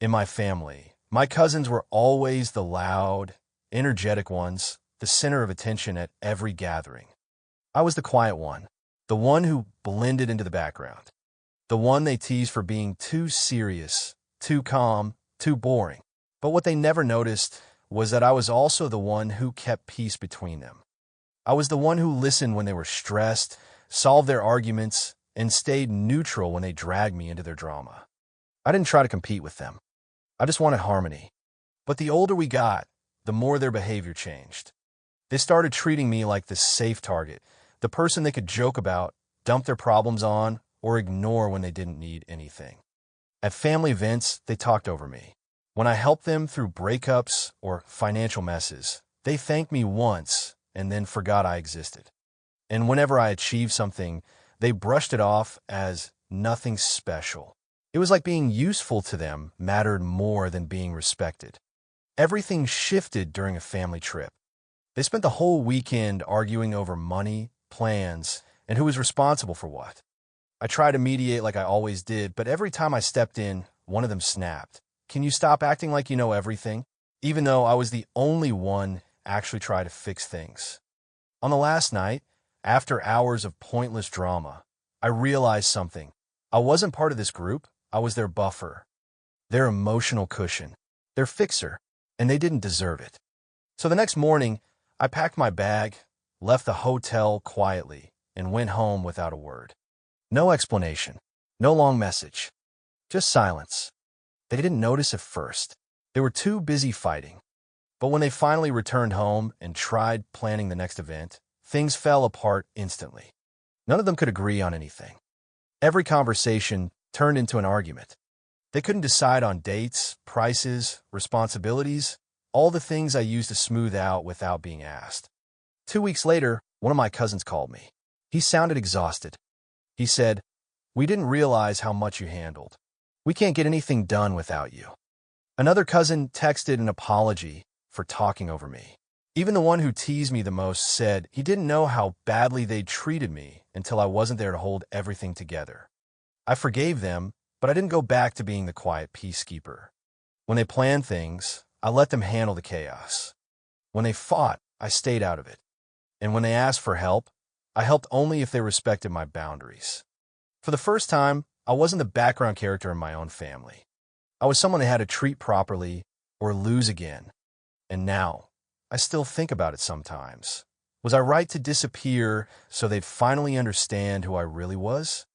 In my family, my cousins were always the loud, energetic ones, the center of attention at every gathering. I was the quiet one, the one who blended into the background, the one they teased for being too serious, too calm, too boring. But what they never noticed was that I was also the one who kept peace between them. I was the one who listened when they were stressed, solved their arguments, and stayed neutral when they dragged me into their drama. I didn't try to compete with them. I just wanted harmony. But the older we got, the more their behavior changed. They started treating me like the safe target, the person they could joke about, dump their problems on, or ignore when they didn't need anything. At family events, they talked over me. When I helped them through breakups or financial messes, they thanked me once and then forgot I existed. And whenever I achieved something, they brushed it off as nothing special. It was like being useful to them mattered more than being respected. Everything shifted during a family trip. They spent the whole weekend arguing over money, plans, and who was responsible for what. I tried to mediate like I always did, but every time I stepped in, one of them snapped. "Can you stop acting like you know everything?" Even though I was the only one actually try to fix things. On the last night, after hours of pointless drama, I realized something. I wasn't part of this group. I was their buffer, their emotional cushion, their fixer, and they didn't deserve it. So the next morning, I packed my bag, left the hotel quietly, and went home without a word. No explanation, no long message, just silence. They didn't notice at first. They were too busy fighting. But when they finally returned home and tried planning the next event, things fell apart instantly. None of them could agree on anything. Every conversation turned into an argument. They couldn't decide on dates, prices, responsibilities, all the things I used to smooth out without being asked. 2 weeks later, one of my cousins called me. He sounded exhausted. He said, "We didn't realize how much you handled. We can't get anything done without you." Another cousin texted an apology for talking over me. Even the one who teased me the most said he didn't know how badly they'd treated me until I wasn't there to hold everything together. I forgave them, but I didn't go back to being the quiet peacekeeper. When they planned things, I let them handle the chaos. When they fought, I stayed out of it. And when they asked for help, I helped only if they respected my boundaries. For the first time, I wasn't the background character in my own family. I was someone they had to treat properly or lose again. And now, I still think about it sometimes. Was I right to disappear so they'd finally understand who I really was?